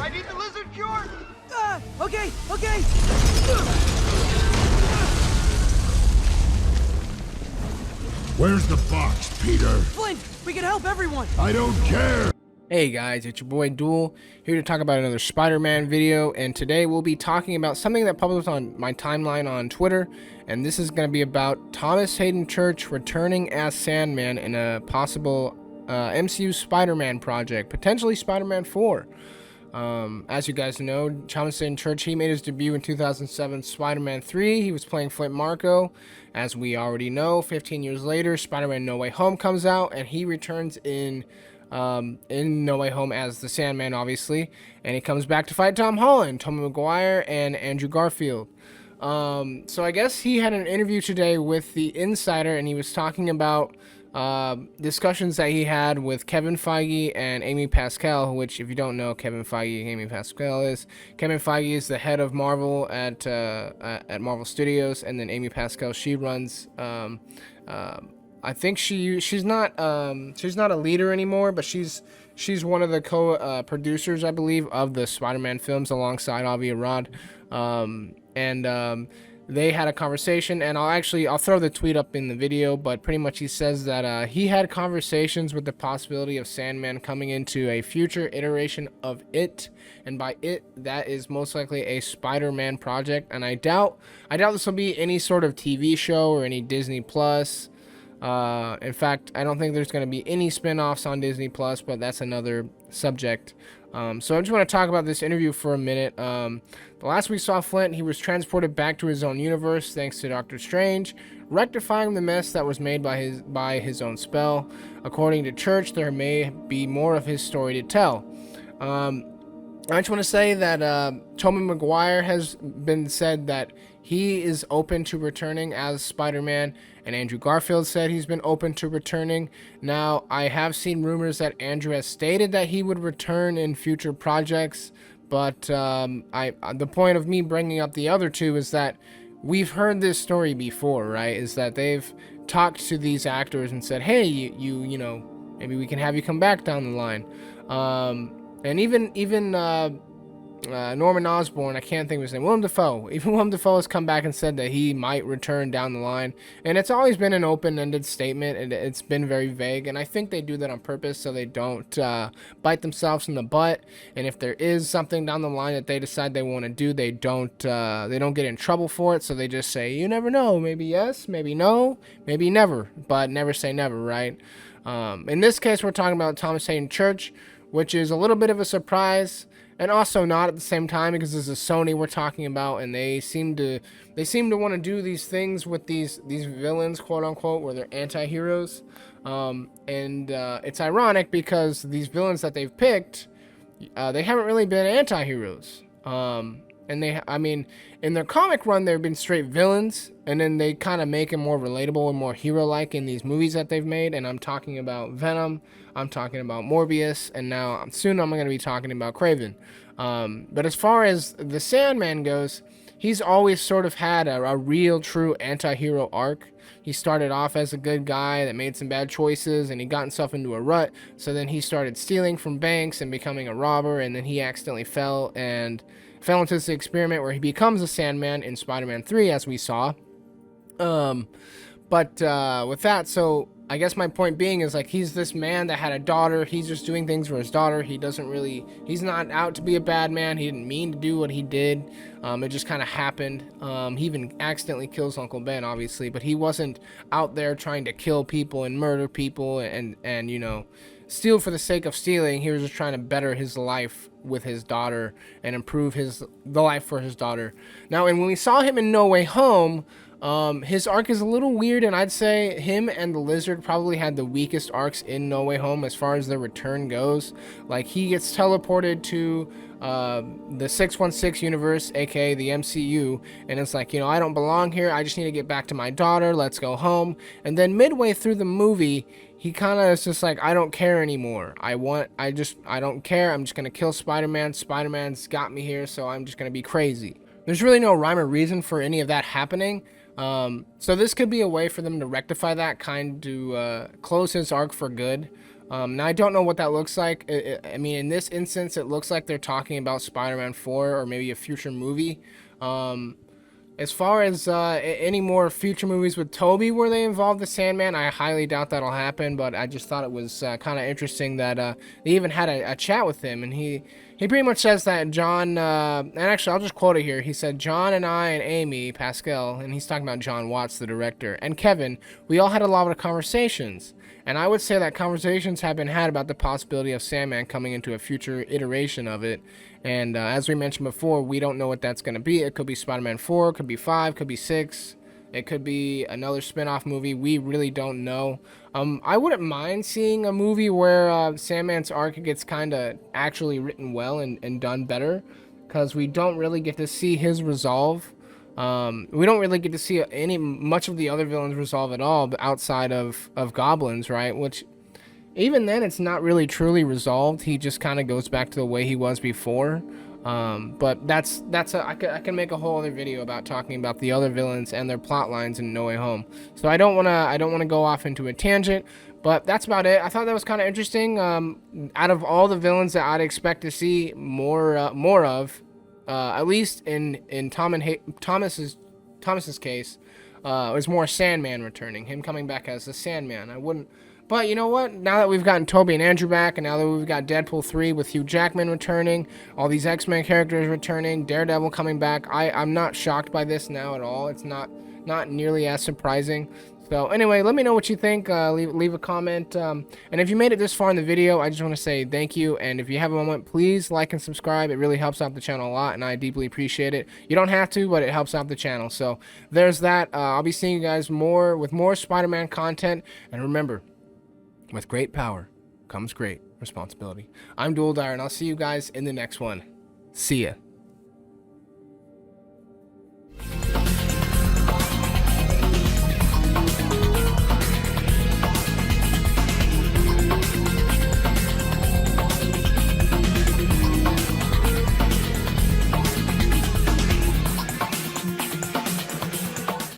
I need the lizard cure! Okay. Where's the box, Peter? Flint, we can help everyone. I don't care. Hey guys, it's your boy Duel, here to talk about another Spider-Man video, and today we'll be talking about something that published on my timeline on Twitter, and this is going to be about Thomas Hayden Church returning as Sandman in a possible MCU Spider-Man project, potentially Spider-Man 4. As you guys know, Thomas Hayden Church, he made his debut in 2007 Spider-Man 3. He was playing Flint Marko. As we already know, 15 years later, Spider-Man No Way Home comes out, and he returns in No Way Home as the Sandman, obviously, and he comes back to fight Tom Holland, Tobey Maguire, and Andrew Garfield. So I guess he had an interview today with the Insider, and he was talking about discussions that he had with Kevin Feige and Amy Pascal, which, if you don't know, Kevin Feige and Amy Pascal is, Kevin Feige is the head of Marvel at Marvel Studios, and then Amy Pascal, she runs I think she's not a leader anymore, but she's one of the producers, I believe, of the Spider-Man films alongside Avi Arad. They had a conversation, and I'll throw the tweet up in the video, but pretty much he says that he had conversations with the possibility of Sandman coming into a future iteration of It, and by It, that is most likely a Spider-Man project, and I doubt this will be any sort of TV show or any Disney Plus. In fact, I don't think there's going to be any spin-offs on Disney Plus, but that's another subject. So I just want to talk about this interview for a minute. The last we saw Flint, he was transported back to his own universe thanks to Doctor Strange, rectifying the mess that was made by his own spell. According to Church, there may be more of his story to tell. I just want to say that Tobey Maguire has been said that he is open to returning as Spider-Man, and Andrew Garfield said he's been open to returning. Now, I have seen rumors that Andrew has stated that he would return in future projects, but the point of me bringing up the other two is that we've heard this story before, right? Is that they've talked to these actors and said, hey, you know, maybe we can have you come back down the line. And even Norman Osborn, I can't think of his name, Willem Dafoe. Even Willem Dafoe has come back and said that he might return down the line. And it's always been an open-ended statement, and it's been very vague. And I think they do that on purpose so they don't bite themselves in the butt. And if there is something down the line that they decide they want to do, they don't get in trouble for it. So they just say, you never know, maybe yes, maybe no, maybe never, but never say never, right? In this case, we're talking about Thomas Hayden Church, which is a little bit of a surprise, and also not at the same time, because this is Sony we're talking about, and they seem to want to do these things with these villains, quote unquote, where they're anti-heroes. It's ironic because these villains that they've picked, they haven't really been anti-heroes. In their comic run, they've been straight villains, and then they kind of make them more relatable and more hero-like in these movies that they've made. And I'm talking about Venom, I'm talking about Morbius, and now soon I'm going to be talking about Kraven. But as far as the Sandman goes, he's always sort of had a real, true anti-hero arc. He started off as a good guy that made some bad choices, and he got himself into a rut. So then he started stealing from banks and becoming a robber, and then he accidentally fell into this experiment where he becomes a Sandman in Spider-Man 3, as we saw. With that, so I guess my point being is, like, he's this man that had a daughter. He's just doing things for his daughter. He's not out to be a bad man. He didn't mean to do what he did. It just kind of happened. He even accidentally kills Uncle Ben, obviously, but he wasn't out there trying to kill people and murder people and you know, steal for the sake of stealing. He was just trying to better his life with his daughter and improve the life for his daughter. Now, and when we saw him in No Way Home, his arc is a little weird, and I'd say him and the Lizard probably had the weakest arcs in No Way Home as far as their return goes. Like, he gets teleported to the 616 universe, aka the MCU, and it's like, you know, I don't belong here, I just need to get back to my daughter, let's go home. And then midway through the movie, he kind of is just like, I don't care anymore. I don't care. I'm just going to kill Spider-Man. Spider-Man's got me here, so I'm just going to be crazy. There's really no rhyme or reason for any of that happening. So this could be a way for them to rectify that, to close his arc for good. Now I don't know what that looks like. I mean, in this instance, it looks like they're talking about Spider-Man 4 or maybe a future movie. As far as any more future movies with Tobey where they involve the Sandman, I highly doubt that'll happen, but I just thought it was kind of interesting that they even had a chat with him, and he pretty much says that John, and actually I'll just quote it here, he said, John and I and Amy, Pascal, and he's talking about John Watts, the director, and Kevin, we all had a lot of conversations. And I would say that conversations have been had about the possibility of Sandman coming into a future iteration of it. And as we mentioned before, we don't know what that's going to be. It could be Spider-Man 4, could be 5, could be 6. It could be another spin-off movie. We really don't know. I wouldn't mind seeing a movie where Sandman's arc gets kind of actually written well and done better. Because we don't really get to see his resolve. We don't really get to see much of the other villains resolve at all, but outside of Goblins, right? Which, even then, it's not really truly resolved. He just kind of goes back to the way he was before. But I can make a whole other video about talking about the other villains and their plot lines in No Way Home. So I don't wanna go off into a tangent. But that's about it. I thought that was kind of interesting. Out of all the villains that I'd expect to see more of. At least in Thomas's case, it was more Sandman returning, him coming back as the Sandman. I wouldn't, but you know what? Now that we've gotten Tobey and Andrew back, and now that we've got Deadpool 3 with Hugh Jackman returning, all these X-Men characters returning, Daredevil coming back, I'm not shocked by this now at all. It's not nearly as surprising. So anyway, let me know what you think. Leave a comment. And if you made it this far in the video, I just want to say thank you. And if you have a moment, please like and subscribe. It really helps out the channel a lot, and I deeply appreciate it. You don't have to, but it helps out the channel. So there's that. I'll be seeing you guys with more Spider-Man content. And remember, with great power comes great responsibility. I'm Dual Dire, and I'll see you guys in the next one. See ya.